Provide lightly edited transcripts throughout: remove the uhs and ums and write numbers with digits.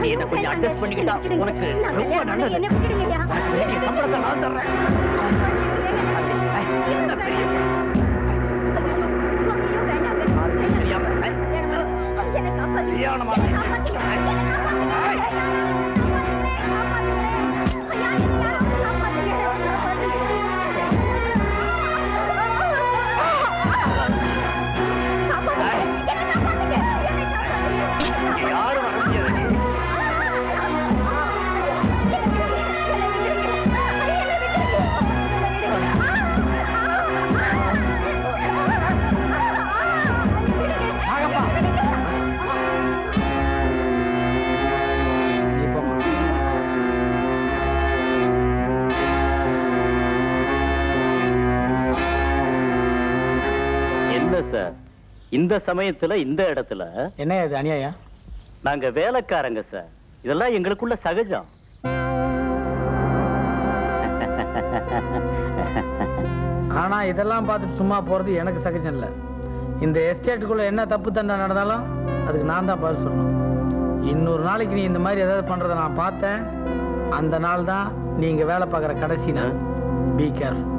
நீ என்ன கொஞ்சம் அட்ஜஸ்ட் பண்ணிக்கிட்டா உனக்கு ரொம்ப நல்லது. சம்பளத்தை நான் தர்றேன். சார், இந்த சமயத்துல இந்த இடத்துல என்ன இது அநியாயம்? நாங்க வேலைக்காரங்க சார், இதெல்லாம் எங்களுக்குள்ள சகஜம். ஆனா இதெல்லாம் பார்த்துட்டு சும்மா போறது எனக்கு சகஜம் இல்ல. இந்த எஸ்டேட்டுக்குள்ள என்ன தப்பு தண்டை நடந்தாலும் அதுக்கு நான் தான் பதில் சொல்லணும். இன்னொரு நாளைக்கு நீ இந்த மாதிரி ஏதாவது பண்றதை நான் பார்த்தேன், அந்த நாள் தான் நீங்க வேலை பார்க்குற கடைசி நாள். Be careful.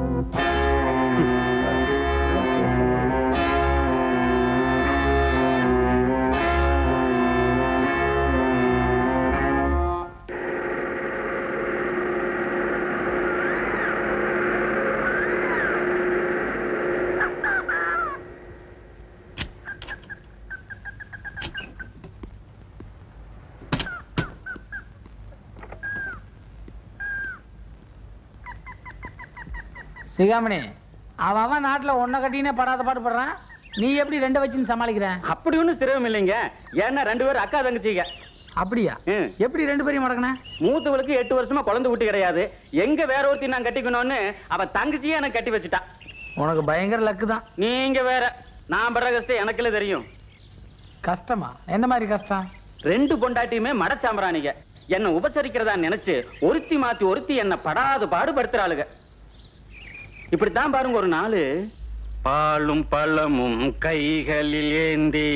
சிகாமணி, அவன் நாட்டுல ஒன்ன கட்டினே படாத பாடுபடுறான். நீ எப்படி ரெண்டு வச்சுன்னு சமாளிக்கிற? அப்படி ஒன்றும் சிரமம் இல்லைங்க. ஏன்னா 2 பேரும் அக்கா தங்கச்சிங்க. அப்படியா? எப்படி 2 பேரையும் மடக்கின? மூத்தவளுக்கு 8 வருஷமா குழந்தை ஊட்டி கிடையாது. எங்க வேற ஒருத்தி நான் கட்டிக்கணும்னு அவ தங்கச்சியே எனக்கு கட்டி வச்சுட்டா. உனக்கு பயங்கர லக்கு தான். நீங்க வேற. நான் படுற கஷ்டம் எனக்குள்ள தெரியும். கஷ்டமா? என்ன மாதிரி கஷ்டம்? 2 பொண்டாட்டியுமே மடச்சாம்பரானிங்க. என்ன உபசரிக்கிறதா நினைச்சு ஒருத்தி மாத்தி ஒருத்தி என்ன படாது பாடுபடுத்துறாளுங்க. இப்படித்தான் பாருங்க, ஒரு நாள் பாலும் பழமும் கைகளில் ஏந்தி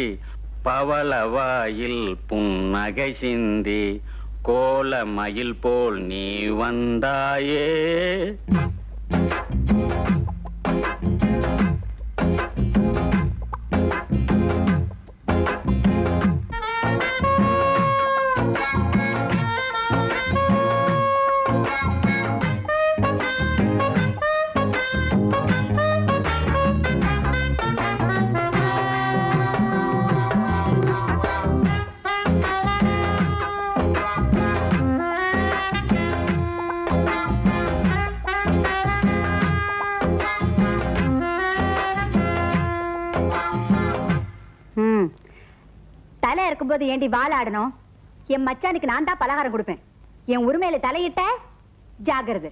பவளவாயில் புன்னகை சிந்தி கோல மயில் போல் நீ வந்தாயே. தலை இருக்கும்போது ஏண்டி வாழாடணும்? என் மச்சானுக்கு நான் தான் பலகாரம் கொடுப்பேன். என் உரிமையில தலையிட்ட ஜாகிரதை.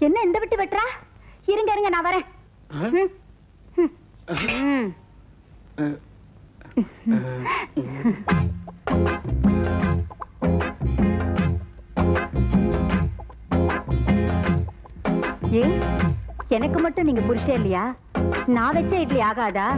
என்ன இந்த விட்டு வெட்டுறா? இருங்க இருங்க, நான் வரேன். ஏன் எனக்கு மட்டும் நீங்க புருஷன் இல்லையா? நான் வச்ச இட்லி ஆகாதா?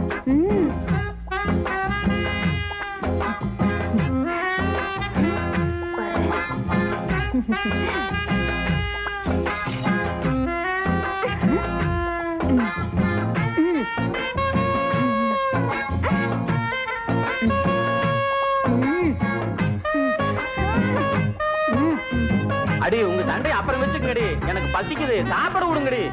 அடி, உங்க சண்டை அப்புறம் வச்சுக்கடி. எனக்கு பசிக்குது, சாப்பிட விடுங்கடி.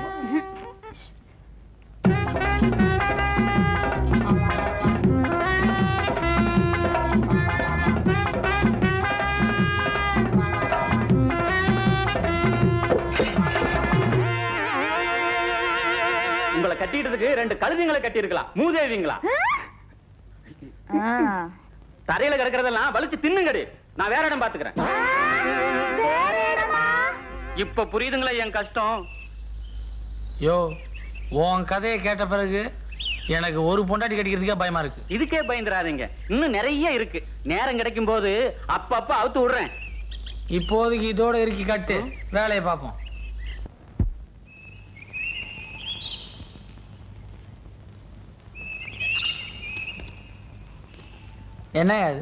உங்களை கட்டிட்டதுக்கு 2 கழுதைங்களை கட்டி இருக்கலாம். மூதேவிங்களா? தரையில கிடக்கிறதெல்லாம் வலிச்சு தின்னுங்கடி. நான் வேற இடம் பாத்துக்கிறேன். இப்ப புரியுதுங்களா என் கஷ்டம்? யோ, உன் கதையை கேட்ட பிறகு எனக்கு ஒரு பொண்டாட்டி கட்டிக்கிறதுக்கே பயமா இருக்கு. இதுக்கே பயந்துராதீங்க, இன்னும் நிறைய இருக்கு. நேரம் கிடைக்கும் போது அப்பப்ப அவுத்து விடுறேன். இப்போதைக்கு இதோட இறுக்கி கட்டு, வேலையை பார்ப்போம். என்ன அது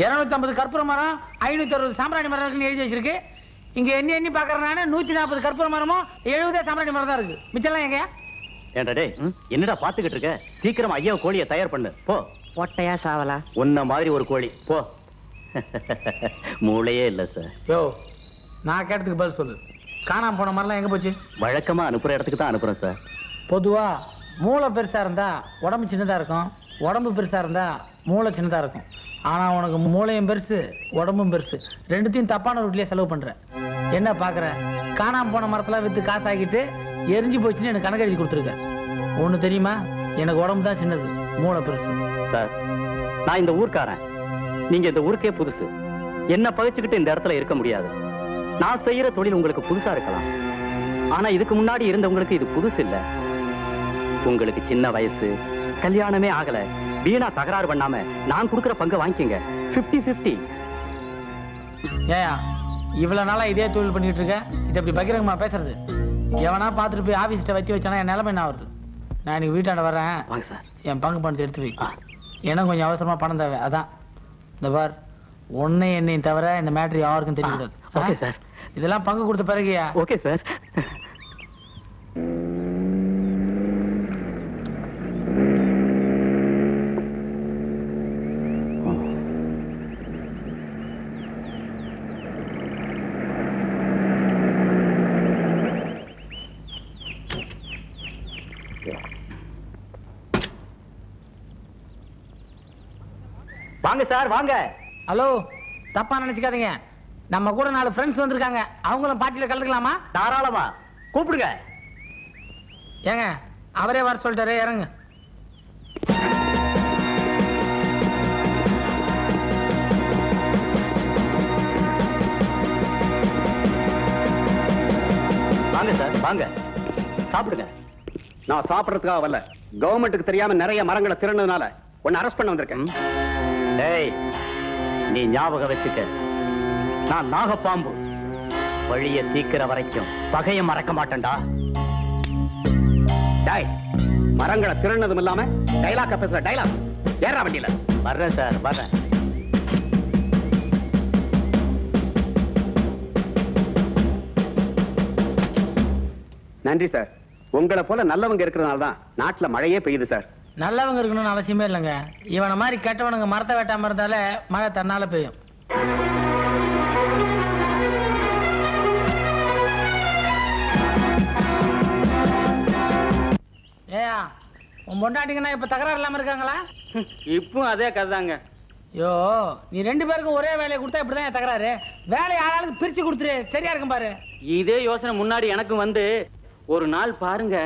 250 கற்பூர மரம் 560 சாம்பிராணி மரம் இருக்குன்னு எழுதி வச்சிருக்கு. இங்க எண்ணி பாக்குறேன் 140 கற்பூர மரமும் 70 சாம்பிராணி மரம் தான் இருக்கு. மிச்சம்லாம் எங்க? ஏண்டா டேய் என்னடா பாத்துக்கிட்டு இருக்க? சீக்கிரம் ஐயா கோழியை தயார் பண்ணு போ. பொட்டையா சாவலா? உன்ன மாதிரி ஒரு கோழி போ. மூளையே இல்ல சார். யோ நான் கேட்டதுக்கு பதில் சொல்லு. காணாம போன மாதிரிலாம் எங்க போச்சு? வழக்கமா அனுப்புற இடத்துக்கு தான் அனுப்புறேன் சார். பொதுவா மூளை பெருசா இருந்தா உடம்பு சின்னதா இருக்கும், உடம்பு பெருசா இருந்தா மூளை சின்னதா இருக்கும். ஆனா உனக்கு மூளையும் பெருசு உடம்பும் பெருசு, ரெண்டுத்தையும் தப்பான ரூட்லயே செலவு பண்ற. என்ன பாக்குற? காணாம போன மரத்தெல்லாம் வித்து காசாக்கிட்டு எரிஞ்சு போச்சுன்னு எனக்கு கணக்கு எழுதி கொடுத்துருக்க. ஒண்ணு தெரியுமா, எனக்கு உடம்பு தான் சின்னது, மூளை பெருசு. சார் நான் இந்த ஊர்க்காரன், நீங்க இந்த ஊருக்கே புதுசு. என்ன பகிச்சுக்கிட்டு இந்த இடத்துல இருக்க முடியாது. நான் செய்யற தொழில் உங்களுக்கு புதுசா இருக்கலாம், ஆனா இதுக்கு முன்னாடி இருந்தவங்களுக்கு இது புதுசு இல்ல. உங்களுக்கு சின்ன வயசு, கல்யாணமே ஆகல, வீணா தகராறு பண்ணாம நான் கொடுக்கிற பங்கை வாங்கிக்கங்க. 50-50. ஏயா இவ்வளவு நாளா இதே தொழில் பண்ணிட்டு இருக்க, இது எப்படி பகிரங்கமா பேசுறது? எவனா பார்த்துட்டு போய் ஆபீஸ்ட்ட வச்சானா என் நிலைமை என்ன ஆகுது? நான் இன்னைக்கு வீட்டாண்ட வரேன். வாங்க சார். என் பங்கு பணத்தை எடுத்து வை. எனக்கு கொஞ்சம் அவசரமா பணம் தேவை. அதான் இந்த பார், ஒன்னு என்னையும் தவிர இந்த மேட்ரு யாருக்கும் தெரியக்கூடாது. Okay sir. இதெல்லாம் பங்கு கொடுத்த பிறகுயா? Okay sir. வாங்க சார் வாங்க. ஹலோ, தப்பா நினைச்சுக்காதீங்க. நம்ம கூட 4 ஃப்ரெண்ட்ஸ் வந்திருக்காங்க. அவங்களும் பார்ட்டியில கலந்துக்கலாமா? தாராளமா கூப்பிடுங்க. ஏங்க அவரே வர சொல்லிட்டாரு, இறங்க. வாங்க சார் வாங்க, சாப்பிடுங்க. நான் சாப்பிடறதுக்காக வரல, கவர்மெண்ட்டுக்கு தெரியாம நிறைய மரங்களை திருடுனதுனால உன்னை அரெஸ்ட் பண்ண வந்திருக்கேன். டேய் நீ ஞாபகம் வச்சுக்க, நான் நாகப்பாம்பு. வழிய தீக்கிற வரைக்கும் பகைய மறக்க மாட்டேன்டா. டேய், மரங்களை திருடுனதும் இல்லாம டைலாக்க பேசுற டைலாக் ஏறா வண்டியில. வர்றேன் சார் வர்றேன். நன்றி சார். உங்களை போல நல்லவங்க இருக்கிறதுனால தான் நாட்டுல மழையே பெய்யுது சார். நல்லவங்க இருக்கணும்னு அவசியமே இல்லைங்க. இவனை மாதிரி கெட்டவனுங்க மரத்தை வெட்டாம இருந்தாலே மழை தன்னால பெய்யும். ஏயா உன் பொண்டாட்டிங்கன்னா இப்ப தகராறு இல்லாம இருக்காங்களா? இப்போ அதே கதைதாங்க. யோ நீ 2 பேருக்கும் ஒரே வேலையை கொடுத்தா இப்படிதான் தகராறு. வேலையை ஆளாளுக்கு பிரிச்சு கொடுத்துரு, சரியா இருக்கும் பாரு. இதே யோசனை முன்னாடி எனக்கு வந்து ஒரு நாள் பாருங்க.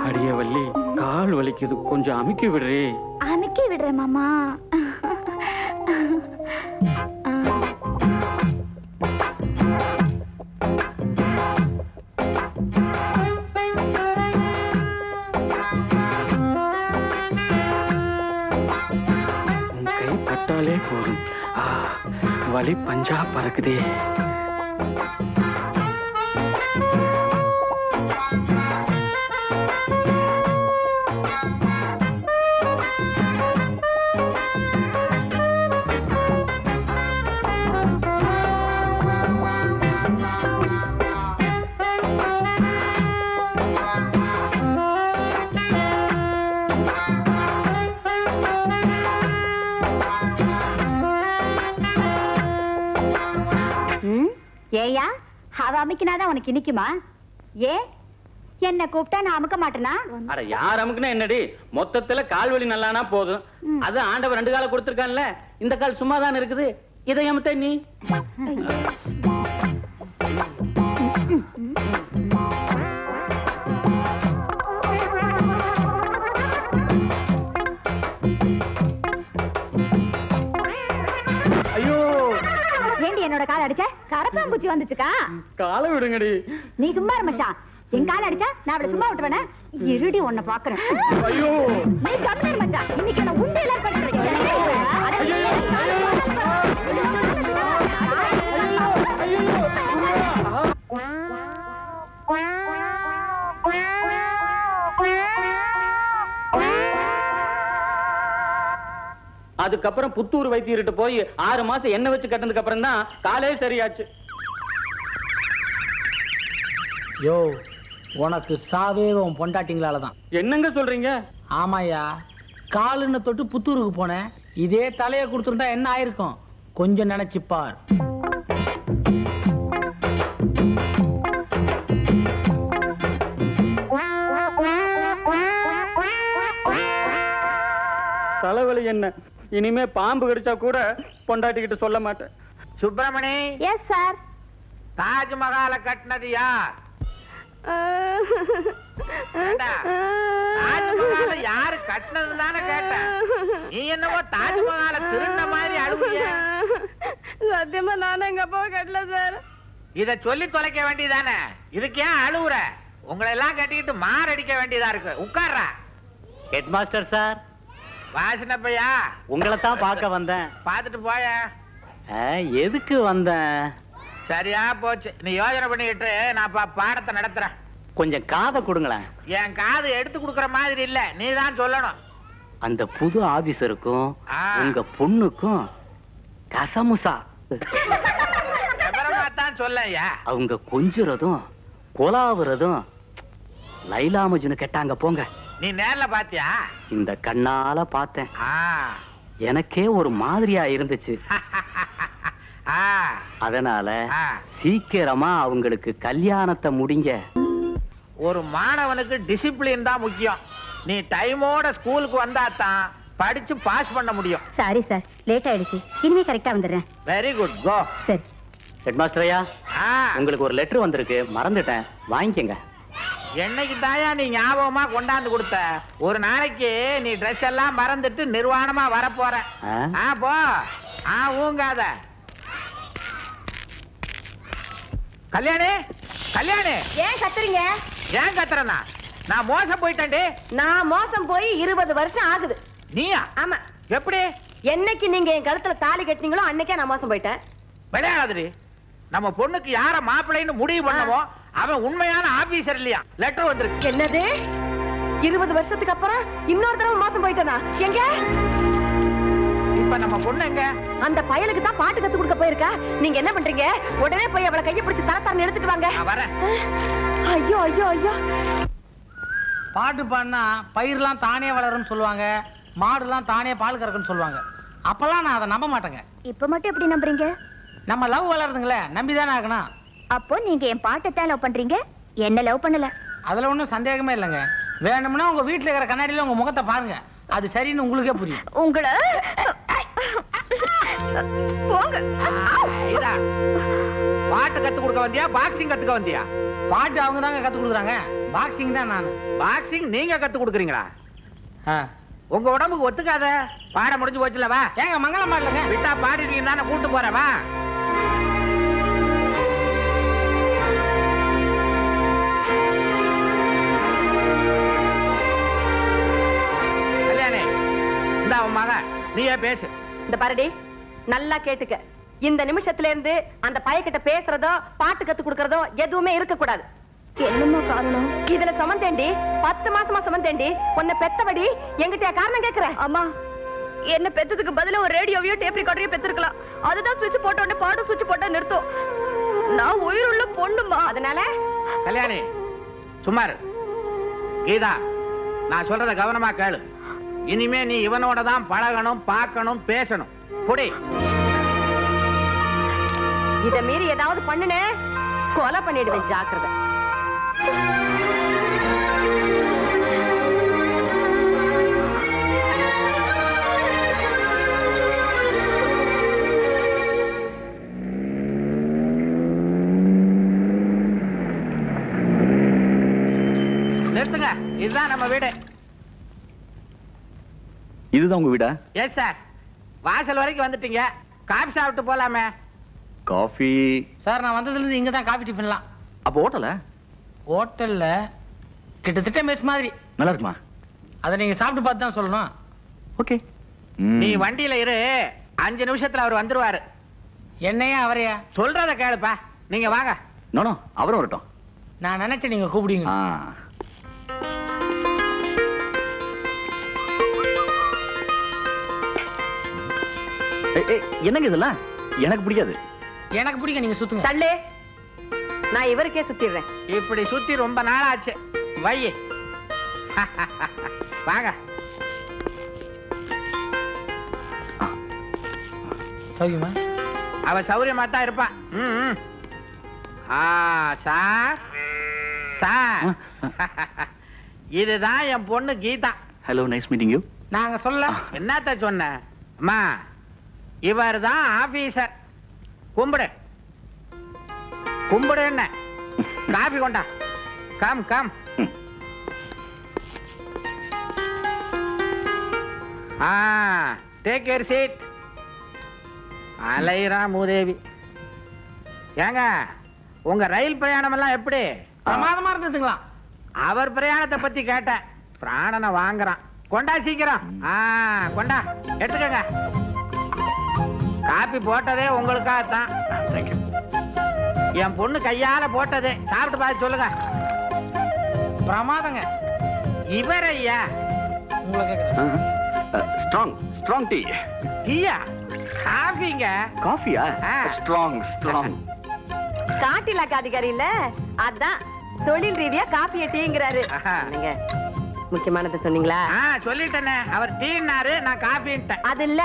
அடியே வள்ளி, கால் வலிக்குது, கொஞ்சம் அமுக்கி விடுறே. அமுக்கி விடுறேன் மாமா. உன் கை பட்டாலே போதும், வலி பஞ்சா பறக்குதே. ஏயா அவ அமுக்கினாதான் உனக்கு இனிக்குமா? ஏ என்ன கூப்பிட்டா நான் அமுக்க மாட்டேனா? அட யார் அமுக்குனா என்னடி, மொத்தத்துல கால் வலி நல்லானா போதும். அது ஆண்டவர் 2 காலை கொடுத்திருக்கான்ல, இந்த கால் சும்மா தான் இருக்குது. இதை அமுத்த நீ. ஐயோ ஏண்டி என்னோட கால் அடிச்ச? கரப்பாம்பூச்சி வந்துச்சுக்கா? காலை விடுங்கடி. நீ சும்மா இரு மச்சான். என் கால் அடிச்சா நான் அவளை சும்மா விட்டுவேனா? இருடி உன்னை பாக்குறேன். ஐயோ நீ கம்மியா இரு மச்சான். இன்னைக்கு என்ன உண்டு எல்லாம் பண்றீங்க. அதுக்கப்புறம் புத்தூர் வைத்தியர்கிட்ட போய் 6 மாசம் எண்ணெய் வச்சு கட்டினதுக்கு அப்புறம் தான் காலே சரியாச்சு. யோ, உனக்கு சாவே உன் பொண்டாட்டிங்களால தான். என்னங்க சொல்றீங்க? ஆமாயா, காலுன்னு தொட்டு புத்தூருக்கு போனேன். இதே தலையை கொடுத்துருந்தா என்ன ஆயிருக்கும் கொஞ்சம் நினைச்சுப்பார். தலைவலி என்ன, இனிமே பாம்பு கடிச்சா கூட பொண்டாட்டிக்கிட்ட சொல்ல மாட்டேன். Subramani, yes sir. தாஜ்மஹாலை கட்டினது யார்? தாஜ்மஹாலை யாரு கட்டினது தானே கேட்டேன். நீ என்னவோ தாஜ்மஹாலை திருந்த மாதிரி அழுகுறிய. சத்தியமா நானும் எங்க அப்பாவை கட்டல சார். இத சொல்லி தொலைக்க வேண்டியதானே. இதுக்கு ஏன் அழுகுற? உங்களை எல்லாம் கட்டிக்கிட்டு மாரடிக்க வேண்டியதா இருக்கு. உட்கார்றா. Head master sir. வாசனப்பையா, உங்களை தான் பார்க்க வந்தேன். பாத்துட்டு போய. எதுக்கு வந்தேன்? சரியா போச்சு. நீ யோசனை பண்ணிக்கிட்டு நான் பாடத்தை நடத்துறேன். கொஞ்சம் காதை கொடுங்களேன். என் காது எடுத்து கொடுக்கற மாதிரி இல்ல, நீ தான் சொல்லணும். அந்த புது ஆபீசருக்கும் ஆ. உங்க பொண்ணுக்கும் கசமுசா. விவரமா தான் சொல்லையா. அவங்க கொஞ்சுறதும் கொலாவுறதும் லைலா மஜ்னு கேட்டாங்க போங்க. நீ நேர்ல பாத்தியா? இந்த கண்ணால பார்த்தேன். ஆ. எனக்கே ஒரு மாதிரியா இருந்துச்சு. ஆ. அதனால ஆ. சீக்கிரமா அவங்களுக்கு கல்யாணத்தை முடிங்க. ஒரு மாணவனுக்கு டிசிப்ளின் தான் முக்கியம். நீ டைமோட ஸ்கூலுக்கு வந்தா தான் படிச்சு பாஸ் பண்ண முடியும். சாரி சார், லேட் ஆயிடுச்சு. இனிமே கரெக்டா வந்துடுறேன். வெரி குட், கோ. சரி. ஹெட் மாஸ்டர் ஐயா, ஆ. உங்களுக்கு ஒரு லெட்டர் வந்திருக்கு, மறந்துட்டேன், வாங்கிக்கங்க. என்னைக்கு தாயா நீ ஞாபகமா கொண்டாந்து கொடுத்த? ஒரு நாளைக்கு நீ ட்ரெஸ் எல்லாம் மறந்துட்டு நிர்வாணமா வரப்போற. ஆ? போ. ஊங்காத. கல்யாணி, கல்யாணி, ஏன் கத்துறீங்க? ஏன் கத்துறனா? நான் மோசம் போயிட்டேன்டி. நான் மோசம் போய் 20 வருஷம் ஆகுது. நீயா? ஆமா. எப்படி? என்னைக்கு நீங்க என் கழுத்துல தாலி கட்டினீங்களோ அன்னைக்கே நான் மோசம் போயிட்டேன். விளையாடுறி. நம்ம பொண்ணுக்கு யார மாப்பிள்ளைன்னு முடிவு பண்ணவோ அவன் உண்மையான ஆபீசர் இல்லையா? லெட்டர் வந்திருக்கு. என்னது? 20 வருஷத்துக்கு அப்புறம் இன்னொரு தடவை மோசம் போயிட்டேனா? எங்க? இப்ப நம்ம பொண்ணு எங்க? அந்த பயலுக்கு தான் பாட்டு கத்து கொடுக்க போயிருக்கா. நீங்க என்ன பண்றீங்க? உடனே போய் அவளை கையை பிடிச்சு தரத்தான்னு எடுத்துட்டு வாங்க. நான் வரேன். ஐயோ ஐயோ ஐயோ. பாட்டு பாடினா பயிரெல்லாம் தானே வளரும்னு சொல்லுவாங்க, மாடுலாம் தானே பால் கறக்குன்னு சொல்லுவாங்க. அப்பெல்லாம் நான் அதை நம்ப மாட்டேங்க. இப்ப மட்டும் எப்படி நம்புறீங்க? நம்ம லவ் வளருதுங்களே, நம்பிதானே ஆகணும். அப்போ நீங்க என் பாட்டை தான் லவ் பண்றீங்க, என்ன லவ் பண்ணல. அதுல ஒன்றும் சந்தேகமே இல்லைங்க. வேணும்னா உங்க வீட்டுல இருக்கிற கண்ணாடியில உங்க முகத்தை பாருங்க, அது சரின்னு உங்களுக்கே புரியும். உங்களை போங்க. இதா, பாட்டு கத்து கொடுக்க வந்தியா, பாக்ஸிங் கத்துக்க வந்தியா? பாட்டு அவங்க தாங்க கத்து கொடுக்குறாங்க, பாக்ஸிங் தான் நான். பாக்ஸிங் நீங்க கத்து கொடுக்குறீங்களா? உங்க உடம்புக்கு ஒத்துக்காத. பாட முடிஞ்சு போச்சுல, வா. ஏங்க மங்களம் பாடலங்க, விட்டா பாடிட்டீங்க தானே கூட்டு போறேன், வா. கல்யாணி, இந்த அவன் மக, நீயே பேசு. இந்த பாருடி, நல்லா கேட்டுக்க. இந்த நிமிஷத்துல இருந்து அந்த பையன்கிட்ட பேசுறதோ பாட்டு கத்து கொடுக்கறதோ எதுவுமே இருக்க கூடாது. என்னமோ காரணம்? இதுல சமந்தேண்டி, 10 மாசமா சமந்தேண்டி. உன்னை பெத்தபடி எங்கிட்ட காரணம் கேக்குற? அம்மா, என்ன பெத்ததுக்கு பதிலா ஒரு ரேடியோவையோ டேப் ரெக்கார்டரையோ பெத்திருக்கலாம். அதுதான் சுவிட்ச் போட்ட உடனே பாட்டு சுவிட்ச் போட்டா நிறுத்தும். நான் உயிருள்ள பொண்ணுமா, அதனால. கல்யாணி சுமார். கீதா, நான் சொல்றத கவனமா கேளு. இனிமே நீ இவனோட தான் பழகணும், பார்க்கணும், பேசணும். புடி. இத மீறி ஏதாவது பண்ணுனே, கொலை பண்ணிடுவேன், ஜாக்கிரதை. நிறுத்துங்க, இதுதான் நம்ம வீடு. இதுதான் உங்க வீடா? Yes sir. வாசல் வரைக்கும் வந்துட்டீங்க, காபி சாப்பிட்டு போலாமே. காஃபி? சார், நான் வந்ததுல இருந்து இங்க தான் காபி டிஃபன்லாம். அப்போ ஹோட்டலா? ஹோட்டல்ல கிட்டத்தட்ட மெஸ் மாதிரி. நல்லா இருக்குமா? அதை நீங்க சாப்பிட்டு பார்த்து தான் சொல்லணும். ஓகே. நீ வண்டியில இரு, 5 நிமிஷத்துல அவர் வந்துருவாரு. என்னையா அவரையா? சொல்றத கேளுப்பா. நீங்க வாங்க. நோ, அவரும் வரட்டும். நான் நினைச்சேன் நீங்க கூப்பிடுங்க. என்னங்க இதெல்லாம் எனக்கு பிடிக்காது. எனக்கு பிடிக்கும், நீங்க சுத்துங்க. தள்ளு, நான் இவருக்கே சுத்திடுறேன். இப்படி சுத்தி ரொம்ப நாளாச்சு. வை. வாங்க. சௌக்கியமா? அவ சௌரியமா தான் இருப்பா. சார் சார், இதுதான் என் பொண்ணு Geetha. Hello, nice meeting you. நாங்க சொல்ல என்னத்த சொன்ன அம்மா, இவர் தான் ஆபீசர். கும்பிடு கும்பிடு. என்ன காபி கொண்டா. Come come. Take your seat. அலைரா மூதேவி. ஏங்க, உங்க ரயில் பிரயாணம் எல்லாம் எப்படி? பிரமாதமா இருந்ததுங்களா? அவர் பிரயாணத்தை பத்தி கேட்டேன். பிராணனை வாங்குறான். கொண்டா சீக்கிரம். கொண்டா, எடுத்துக்கங்க. காப்பி போட்டதே உங்களுக்காகத்தான். என் பொண்ணு கையால போட்டது. சாப்பிட்டு பார்த்து சொல்லுங்க. பிரமாதங்க. இவர் ஐயா உங்களை கேட்குறேன். Strong strong tea. டீயா? காஃபிங்க. காஃபியா? Strong strong. காட்டிலாக்க அதிகாரி இல்ல, அதான் தொழில் ரீதியா காப்பிய டீங்கிறாரு. என்னங்க, முக்கியமானதை சொன்னீங்களா? சொல்லிட்டேனே. அவர் டீனாரு, நான் காஃபின்ட்டேன். அது இல்ல,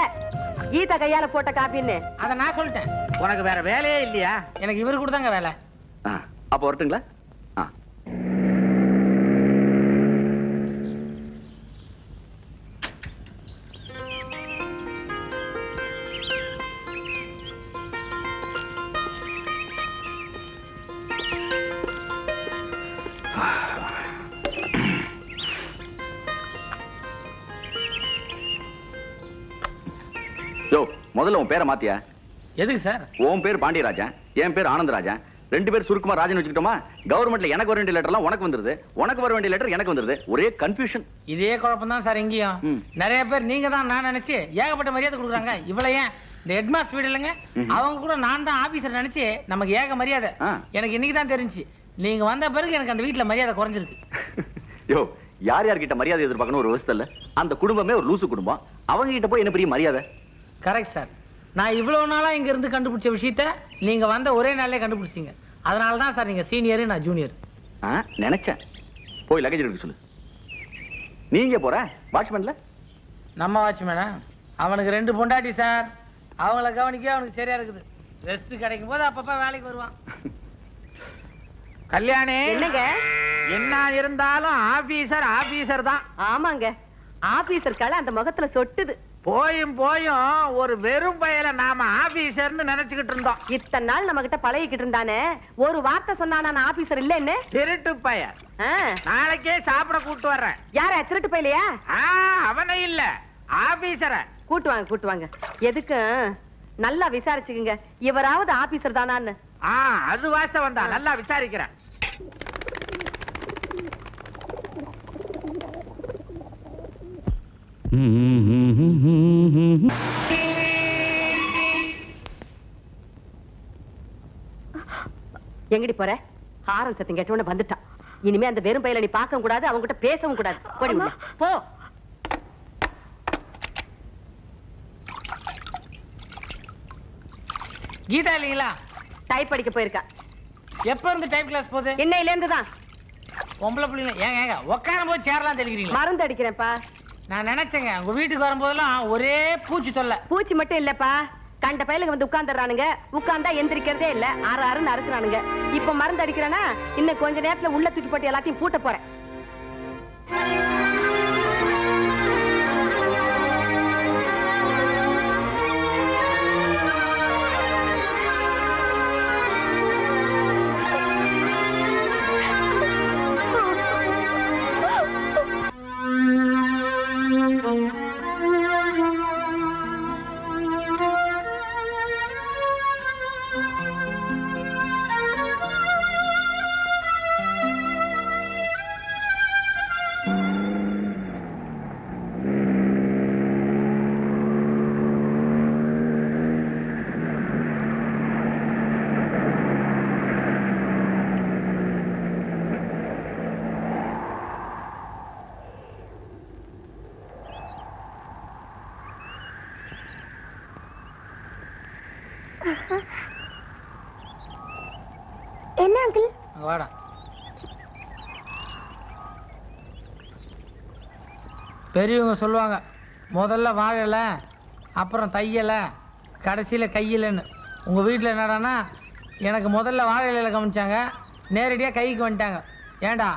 கீதா கையால போட்ட காப்பின்னு. அதை நான் சொல்லிட்டேன். உனக்கு வேற வேலையே இல்லையா? எனக்கு இவரு கூட தாங்க வேலை. அப்போ வரட்டுங்களா? யோ, முதல்ல உன் பேரை மாத்தியா? எதுக்கு சார்? உன் பேர் பாண்டியராஜன், என் பேர் ஆனந்தராஜன். 2 பேர் சுருக்குமா ராஜன் வச்சுக்கிட்டோமா? கவர்மெண்ட்ல எனக்கு வர வேண்டிய லெட்டர்லாம் உனக்கு வந்துருது, உனக்கு வர வேண்டிய லெட்டர் எனக்கு வந்துருது. ஒரே கன்ஃபியூஷன். இதே குழப்பம் தான் சார் இங்கேயும். நிறைய பேர் நீங்க தான் நான் நினைச்சு ஏகப்பட்ட மரியாதை கொடுக்குறாங்க. இவ்வளவு ஏன் இந்த ஹெட்மாஸ்டர் வீடு இல்லைங்க, அவங்க கூட நான் தான் ஆபீசர் நினைச்சு நமக்கு ஏக மரியாதை. எனக்கு இன்னைக்கு தான் தெரிஞ்சு நீங்க வந்த பிறகு எனக்கு அந்த வீட்டுல மரியாதை குறைஞ்சிருக்கு. யோ, யார் யார்கிட்ட மரியாதை எதிர்பார்க்கணும் ஒரு விவசாய இல்ல. அந்த குடும்பமே ஒரு லூசு குடும்பம். அவங்க கிட்ட போய் என்ன பெரிய மரியாதை? Correct sir. நான் இவ்வளவு நாளா இங்க இருந்து கண்டுபிடிச்ச விஷயத்த நீங்க வந்த ஒரே நாள்லயே கண்டுபிடிச்சீங்க. அதனால தான் சார் நீங்க சீனியர், நான் ஜூனியர். நினைச்சேன். போய் லக்கேஜ் எடுக்க சொல்லு. நீங்க போற வாட்ச்மேன்ல? நம்ம வாட்ச்மேனா? அவனுக்கு 2 பொண்டாட்டி சார். அவங்கள கவனிக்க அவனுக்கு சரியா இருக்குது. ரெஸ்ட் கிடைக்கும் போது அப்பப்ப வேலைக்கு வருவான். கல்யாணி, என்னங்க? என்ன இருந்தாலும் ஆபீசர் ஆபீசர் தான். ஆமாங்க, ஆபீசர் கலை அந்த முகத்துல சொட்டுது. போயும் போயும் ஒரு வெறும் பயல நாம ஆபீசர்னு நினைச்சுக்கிட்டு இருந்தோம். இத்தனை நாள் நம்ம கிட்ட பழகிக்கிட்டு இருந்தானே, ஒரு வார்த்தை சொன்னா நான் ஆபீசர் இல்லன்னு. திருட்டு பைய. நாளைக்கே சாப்பிட கூட்டு வர்றேன். யார? திருட்டு பையலையா? அவனை இல்ல, ஆபீசர கூட்டுவாங்க கூட்டுவாங்க. எதுக்கு? நல்லா விசாரிச்சுக்குங்க, இவராவது ஆபீசர் தானான்னு. அது வாஸ்தவம் தான். நல்லா விசாரிக்கிறேன். எங்கடி போற? ஹாரன் சத்தம் கேட்டவன வந்துட்டான். இனிமே அந்த வெறும் பையில நீ பார்க்கவும் கூடாது, அவங்க கிட்ட பேசவும் கூடாது. போடி உள்ள. போ. கீதா இல்லைங்களா? டைப் படிக்க போயிருக்கா. எப்ப இருந்து டைப் கிளாஸ் போகுது? இன்னையில இருந்து தான். பொம்பளை பிள்ளைங்க ஏங்க ஏங்க உட்காரும் போது சேரலாம் தெளிக்கிறீங்களா? மருந்து அடிக்கிறேன்ப்பா. நான் நினைச்சேங்க உங்க வீட்டுக்கு வரும்போதெல்லாம் ஒரே பூச்சி தொல்லை. பூச்சி மட்டும் இல்லப்பா, கண்ட பயலுக்கு வந்து உட்கார்ந்துறானுங்க. உட்கார்ந்தா எந்திரிக்கிறதே இல்ல, அறுன்னு அறுக்குறானுங்க. இப்ப மருந்து அடிக்கிறேன்னா இன்னும் கொஞ்ச நேரத்துல உள்ள தூக்கி போட்டு எல்லாத்தையும் பூட்ட போறேன். என்ன அங்கிள்? அங்க வாடா. பெரியவங்க சொல்லுவாங்க, முதல்ல வாழல, அப்புறம் தையலை, கடைசியில் கையிலன்னு. உங்கள் வீட்டில் என்னடான்னா எனக்கு முதல்ல வாழையில கவனிச்சாங்க, நேரடியாக கைக்கு வந்துட்டாங்க. ஏண்டா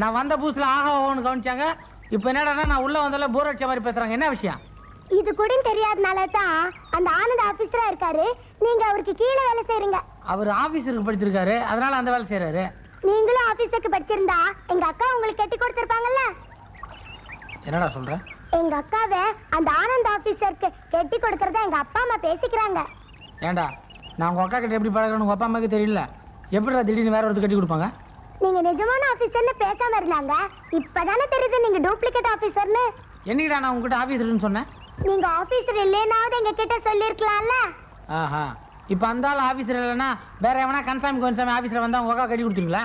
நான் வந்த புதுசில் ஆஹா ஓன்னு கவனிச்சாங்க, இப்போ என்னடான்னா நான் உள்ளே வந்தால போர் அடிச்ச மாதிரி பேசுகிறாங்க. என்ன விஷயம்? இது கூட தெரியாதனால தான் அந்த ஆனந்த் ஆபீசரா இருக்காரு, நீங்க அவருக்கு கீழே வேலை செய்றீங்க. அவர் ஆஃபீஸருக்கு படிச்சிருக்காரு, அதனால அந்த வேலை செய்கிறாரு. நீங்களும் ஆபீஸருக்கு படிச்சிருந்தா எங்க அக்கா உங்களுக்கு கட்டி கொடுத்திருப்பாங்கல்ல. என்னடா சொல்ற? எங்க அக்காவை அந்த ஆனந்த் ஆபீசருக்கு கட்டி கொடுக்கறத எங்க அப்பா அம்மா பேசிக்கிறாங்க. ஏண்டா நான் உங்கள் அக்கா கிட்ட எப்படி பழகிறேன்னு உங்கள் அப்பா அம்மாவுக்கு தெரியல, எப்படிடா திடீர்னு வேற ஒருத்தர் கட்டி கொடுப்பாங்க? நீங்க நிஜமான ஆபீசர்னு பேசாம இருந்தாங்க, இப்பதானே தெரியுது நீங்க டூப்ளிகேட் ஆபீசர்னு. என்னைக்குடா நான் உங்ககிட்ட ஆஃபீஸர்னு சொன்னேன்? நீங்க ஆபீசர் இல்லைனாவது எங்க கிட்ட சொல்லிருக்கலாம்ல. ஆஹா, இப்போ அந்த ஆள் ஆஃபீஸர் இல்லைன்னா வேற எவனா கன்சாமி கொஞ்சாமி ஆஃபீஸில் வந்தால் உங்கள் அக்கா கட்டி கொடுத்துருங்களா?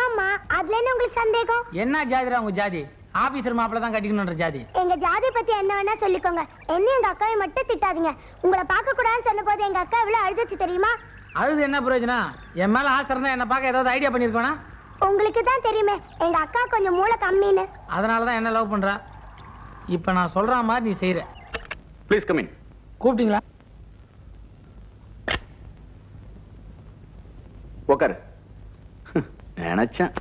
ஆமா, அதுல என்ன உங்களுக்கு சந்தேகம்? என்ன ஜாதிடா உங்க ஜாதி? ஆபீசர் மாப்பிள்ள தான் கட்டிக்கணுன்ற ஜாதி. எங்க ஜாதி பத்தி என்ன வேணா சொல்லிக்கோங்க, என்ன எங்க அக்காவை மட்டும் திட்டாதீங்க. உங்களை பார்க்க கூடாதுன்னு சொன்ன போது எங்க அக்கா எவ்வளவு அழுதுச்சு தெரியுமா? அழுது என்ன பிரயோஜனம்? என் மேல ஆசை இருந்தா என்ன பார்க்க ஏதாவது ஐடியா பண்ணிருக்கோனா? உங்களுக்கு தான் தெரியுமே எங்க அக்கா கொஞ்சம் மூளை கம்மின்னு. அதனால தான் என்ன லவ் பண்றா. இப்போ நான் சொல்ற மாதிரி நீ செய்யற. Please come in. கூப்பிட்டீங்களா? உட்காரு. நினைச்சேன்.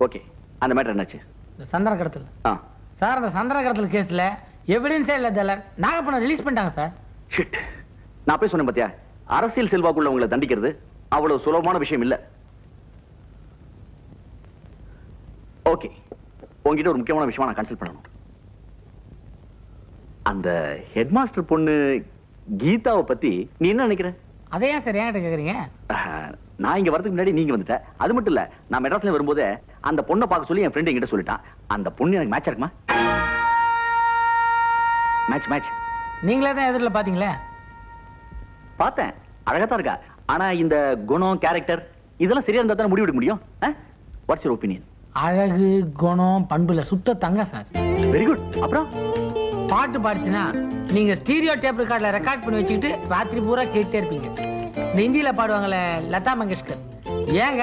ஓகே, அந்த மேட்டர் என்னாச்சு? இந்த சந்திர கடத்தல் ஆ சார், அந்த சந்திர கடத்தல் கேஸ்ல எவிடன்ஸே இல்ல தெரியல, நாகப்பணம் ரிலீஸ் பண்ணிட்டாங்க சார். ஷிட், நான் போய் சொன்னேன் பாத்தியா, அரசியல் செல்வாக்குள்ளவங்களை தண்டிக்கிறது அவ்வளவு சுலபமான விஷயம் இல்ல. ஓகே, உங்ககிட்ட ஒரு முக்கியமான விஷயமா நான் கன்சல்ட் பண்ணணும். அந்த ஹெட் மாஸ்டர் பொண்ணு கீதாவை பத்தி நீ என்ன நினைக்கிற? அதே ஏன் சார் என்கிட்ட கேக்குறீங்க? நான் இங்க வரதுக்கு முன்னாடி நீங்க வந்துட்ட. அது மட்டும் இல்ல, நான் மெட்ராஸ்ல வரும்போது அந்த பொண்ணை பார்க்க சொல்லி என் ஃப்ரெண்ட் என்கிட்ட சொல்லிட்டான். அந்த பொண்ணு எனக்கு மேட்ச் இருக்குமா? Match match. நீங்களே தான் எதிரில் பாத்தீங்களே. பார்த்தேன், அழகா தான் இருக்கா. ஆனா இந்த குணம், கேரக்டர் இதெல்லாம் சரியா இருந்தா தானே முடிவெடுக்க முடியும். What's your opinion? அழகு, குணம், பண்புல சுத்த தங்க சார். Very good. அப்புறம் பாட்டு பாடுச்சுன்னா நீங்க ஸ்டீரியோ டேப் ரெக்கார்ட்ல ரெக்கார்ட் பண்ணி வச்சுக்கிட்டு ராத்திரி பூரா கேட்டே இருப்பீங்க. இந்த இந்தியில பாடுவாங்களே லதா மங்கேஷ்கர், ஏங்க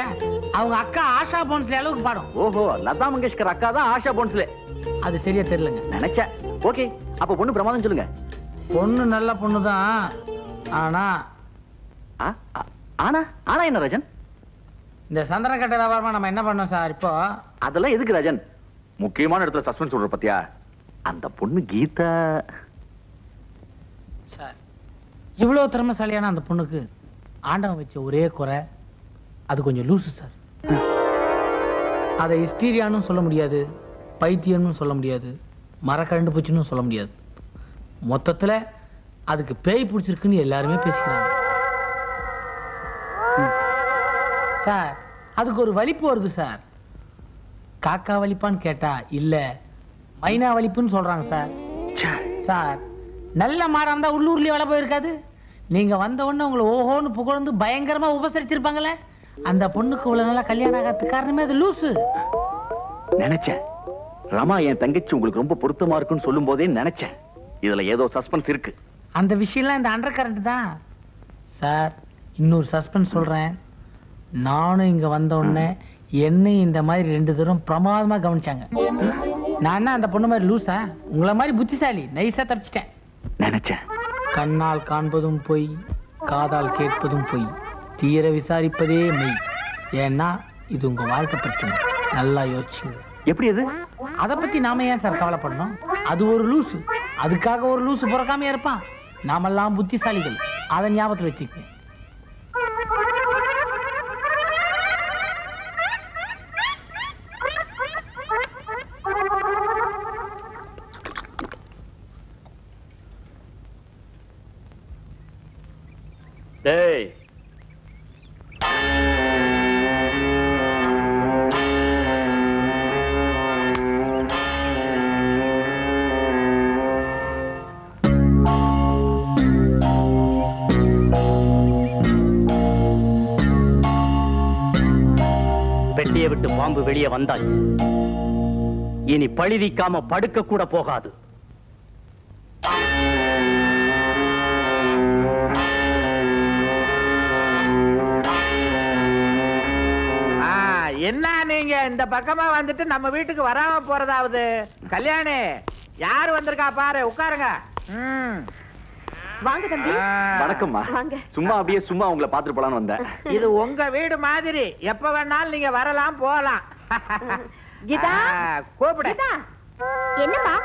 அவங்க அக்கா ஆஷா போன்ஸ்ல அளவுக்கு பாடும். ஓஹோ, லதா மங்கேஷ்கர் அக்கா தான் ஆஷா போன்ஸ்லே. அது சரியா தெரியலங்க. நினைச்சேன். ஓகே, அப்ப பொண்ணு பிரமாதம் சொல்லுங்க. பொண்ணு நல்ல பொண்ணு தான். ஆனா ஆனா ஆனா என்ன ராஜன்? இந்த சந்திர கட்ட வியாபாரமா நம்ம என்ன பண்ணோம் சார் இப்போ? அதெல்லாம் எதுக்கு ராஜன்? முக்கியமான இடத்துல சஸ்பென்ஸ் சொல்ற பத்தியா? அந்த பொண்ணு கீதா சார், இவ்வளவு திறமைசாலியான அந்த பொண்ணுக்கு ஆண்டவன் வச்ச ஒரே குறை, அது கொஞ்சம் லூசு சார். அதை ஹிஸ்டீரியான்னு சொல்ல முடியாது, பைத்தியம்னு சொல்ல முடியாது, மரக்கரண்டு பூச்சின்னு சொல்ல முடியாது. மொத்தத்துல அதுக்கு பேய் பிடிச்சிருக்குன்னு எல்லாருமே பேசிக்கிறாங்க சார். அதுக்கு ஒரு வலிப்பு வருது சார். காக்கா வலிப்பான்னு கேட்டா இல்ல, மைனா வலிப்புன்னு சொல்றாங்க சார். சார், நல்ல மாடா இருந்தா உள்ளூர்லயே வள போயிருக்காது. நீங்க வந்த உடனே உங்களை ஓஹோன்னு புகழ்ந்து பயங்கரமா உபசரிச்சிருப்பாங்களே. அந்த பொண்ணுக்கு இவ்வளவு நாளா கல்யாணம் ஆகாத காரணமே அது லூசு. நினைச்சேன் ரமா என் தங்கச்சி உங்களுக்கு ரொம்ப பொருத்தமா இருக்குன்னு சொல்லும் போதே நினைச்சேன் இதுல ஏதோ சஸ்பென்ஸ் இருக்கு. அந்த விஷயம்லாம் இந்த அண்டர் கரண்ட் தான் சார். இன்னொரு சஸ்பென்ஸ் சொல்றேன். நானும் இங்க வந்த உடனே என்னை இந்த மாதிரி 2 தரம் பிரமாதமா கவனிச்சாங்க. நான் என்ன அந்த பொண்ணு மாதிரி லூசா? உங்களை மாதிரி புத்திசாலி, நைஸா தப்பிச்சிட்டேன். நினைச்சேன். கண்ணால் காண்பதும் பொய், காதால் கேட்பதும் பொய், தீர விசாரிப்பதே மெய். ஏன்னா இது உங்க வாழ்க்கை பிரச்சனை, நல்லா யோசிச்சுங்க. எப்படி அது? அதை பத்தி நாம ஏன் சார் கவலைப்படணும்? அது ஒரு லூசு, அதுக்காக ஒரு லூசு பிறக்காம இருப்பான். நாமெல்லாம் புத்திசாலிகள், அதை ஞாபகத்தில் வச்சுக்கங்க. டேய், பெட்டியை விட்டு பாம்பு வெளியே வந்தாச்சு. இனி பழிதிக்காம படுக்க கூட போகாது. இந்த பக்கமா வந்துட்டு நம்ம வீட்டுக்கு வராம போறதாவது. கல்யாணி யாரு வந்திருக்கா பாரு, உட்காருங்க. வாங்க தம்பி. வணக்கம்மா. வாங்க. சும்மா அப்படியே சும்மா உங்களை பாத்துட்டு போலான்னு வந்தேன். இது உங்க வீடு மாதிரி, எப்ப வேணாலும் நீங்க வரலாம் போலாம். கீதா கூப்பிடு. என்னம்மா?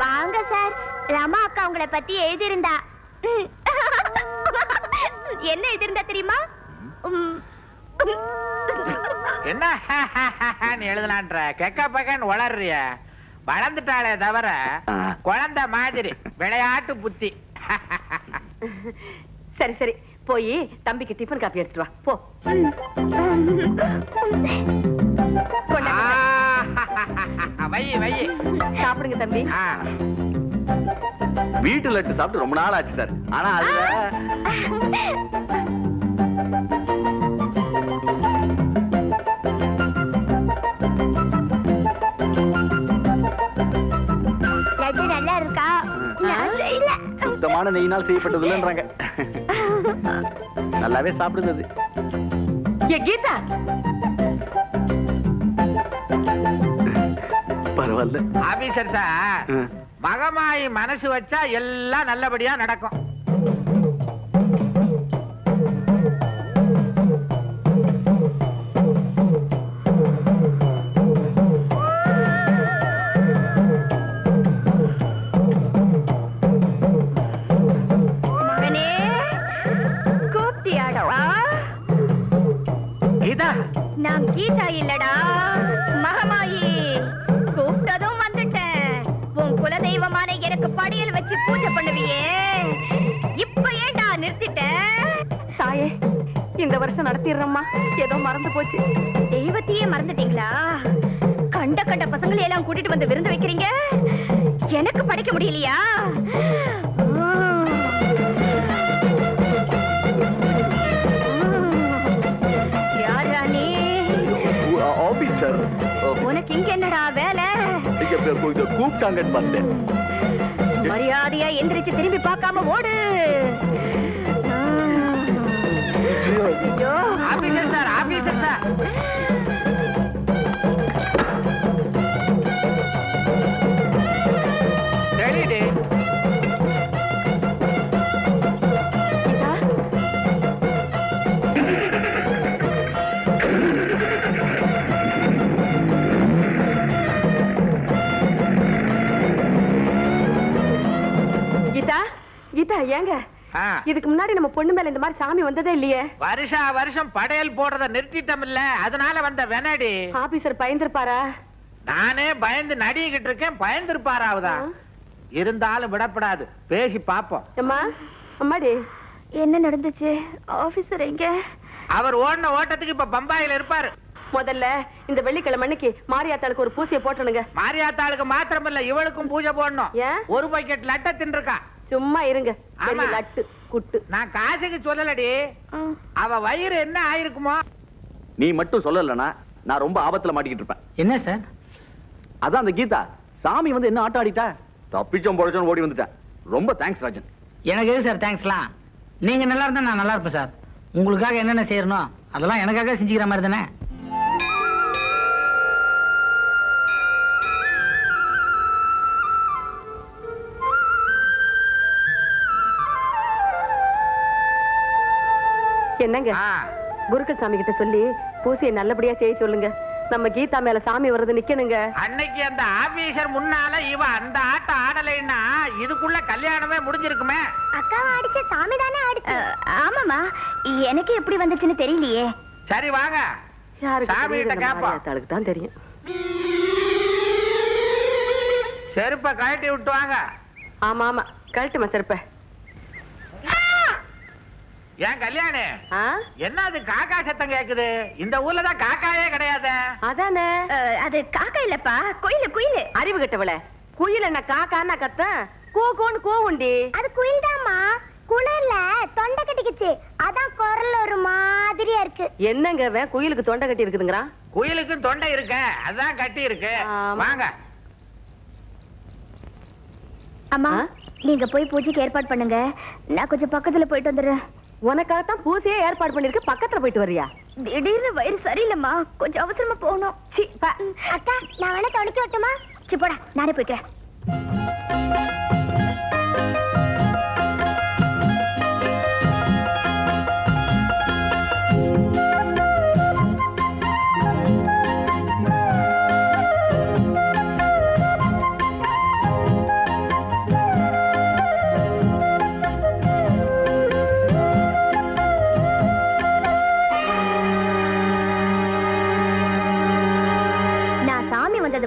வாங்க சார். ரமா அக்கா உங்களை பத்தி எழுதியிருந்தா. என்ன எழுதியிருந்தா தெரியுமா? என்ன நீ எழுதலான்ற கெக்க பக்கன்னு வளர்றிய? வளர்ந்துட்டாளே தவிர குழந்தை மாதிரி விளையாட்டு புத்தி. சரி சரி, போய் தம்பிக்கு டிஃபன் காப்பி எடுத்துட்டு வா போ. கொண்டா. வை வை சாப்பிடுங்க தம்பி. வீட்டு லட்டு சாப்பிட்டு ரொம்ப நாள் ஆச்சு சார். ஆனா அதுல லட்டு நல்லா இருக்கா? இல்ல. சுத்தமான நெய்யினால் செய்யப்பட்டதுலன்றாங்க. நல்லாவே சாப்பிடுது. ஏ கீதா, பரவாயில்ல. ஆபீசர் சார், மகமாயி மனசு வச்சா எல்லாம் நல்லபடியா நடக்கும். மகனே, கூப்பிட்டியாடா? கீதா, நான் கீதா இல்லடா, மகமாயி. கூப்பிட்டதும் வந்துட்டேன். உன் குலதெய்வமான எனக்கு படியல் வச்சு பூஜை பண்ணுவியே, இப்ப ஏண்டா நிறுத்திட்ட? தாயே, இந்த வருஷம் நடத்திடுறோம்மா. ஏதோ மறந்து போச்சு. தெய்வத்தையே மறந்துட்டீங்களா? கண்ட கண்ட பசங்களை எல்லாம் கூட்டிட்டு வந்து விருந்து வைக்கிறீங்க, எனக்கு படிக்க முடியலையா? யாரா நீ? ஆபீசர், உனக்கு இங்க என்னடா வேலை? கூப்பிட்டாங்கன்னு பார்த்தேன். மரியாதையா எந்திரிச்சு திரும்பி பார்க்காம ஓடு. ஐயோ, ஆபீசர் சார், ஆபீசர் சார். சரிடி. கீதா, கீதா, கீதா ஏங்க? இதுக்கு முன்னாடி நம்ம பொண்ணு மேல இந்த மாதிரி சாமி வந்ததே இல்லையே. வருஷா வருஷம் படையல் போடுறத நிறுத்திட்டோம் இல்ல, அதனால வந்த வெனடி. ஆபீசர் பயந்துருப்பாரா? நானே பயந்து நடிகிட்டு இருக்கேன், பயந்துருப்பாராவுதா? இருந்தாலும் விடப்படாது, பேசி பாப்போம். அம்மா, அம்மாடி. என்ன நடந்துச்சு? ஆபீசர் எங்க? அவர் ஓடின ஓட்டத்துக்கு இப்ப பம்பாயில இருப்பாரு. முதல்ல இந்த வெள்ளிக்கிழமை அன்னைக்கு மாரியாத்தாளுக்கு ஒரு பூசையை போட்டணுங்க. மாரியாத்தாளுக்கு மாத்திரமில்ல, இவளுக்கும் பூஜை போடணும். ஏன்? ஒரு பக்கெட் லட்ட தின்றுக்கா. சும்மா இருங்க. ஆமா. லட்டு குட்டு. நான் காசுக்கு சொல்லலடி, அவ வயிறு என்ன ஆயிருக்குமோ. நீ மட்டும் சொல்லலனா நான் ரொம்ப ஆபத்துல மாட்டிக்கிட்டு இருப்பேன். என்ன சார்? அதான் அந்த கீதா சாமி வந்து என்ன ஆட்ட ஆடிட்டா, தப்பிச்சோம் பொழைச்சோம் ஓடி வந்துட்டேன். ரொம்ப தேங்க்ஸ் ராஜன். எனக்கு எது சார் தேங்க்ஸ்லாம்? நீங்க நல்லா இருந்தா நான் நல்லா இருப்பேன் சார். உங்களுக்காக என்னென்ன செய்யணும் அதெல்லாம் எனக்காக செஞ்சுக்கிற மாதிரி தானே. என்னங்க, குருக்கள் சாமி கிட்ட சொல்லி பூசையை நல்லபடியா செய்ய சொல்லுங்க. நம்ம கீதா மேல சாமி வர்றது நிக்கணுங்க. அன்னைக்கு அந்த ஆபீசர் முன்னால இவ அந்த ஆட்டம் ஆடலைன்னா இதுக்குள்ள கல்யாணமே முடிஞ்சிருக்குமே. அக்காவை அடிச்ச சாமி தானே அடிச்சு? ஆமாமா, எனக்கு எப்படி வந்துச்சுன்னு தெரியலையே. சரி வாங்க, சாமி கிட்ட கேப்போம். மாரியாத்தாளுக்கு தான் தெரியும். செருப்ப கழட்டி விட்டு வாங்க. ஆமா ஆமா, கழட்டுமா செருப்ப. ஏன் கல்யாணி, ஆ? என்ன அது காக்கா சத்தம் கேக்குது? இந்த ஊர்ல தான் காக்காயே கிடையாது. அதானே. அது காக்கா இல்லப்பா, குயிலு குயிலு. அறிவு கட்டவள, குயில் என்ன காக்கான்னா கத்த? கூன்னு கூவுண்டி. அது குயில் தாம்மா. குளிர்ல தொண்டை கட்டிக்குச்சு, அதான் குரல் ஒரு மாதிரியா இருக்கு. என்னங்க இவன் குயிலுக்கு தொண்டை கட்டி இருக்குதுங்கிறான்? குயிலுக்கும் தொண்டை இருக்க, அதான் கட்டி இருக்கு. ஆமா. வாங்க. அம்மா, நீங்க போய் பூஜைக்கு ஏற்பாடு பண்ணுங்க, நான் கொஞ்சம் பக்கத்துல போயிட்டு வந்துடுறேன். உனக்காகத்தான் பூசையே ஏற்பாடு பண்ணிருக்கு, பக்கத்துல போயிட்டு வர்றியா? திடீர்னு வயிறு சரியில்லைம்மா, கொஞ்சம் அவசரமா போகணும். அக்கா, நான் வேணா தொடக்கி விட்டுமா? சி போடா, நானே போய்க்கிறேன்.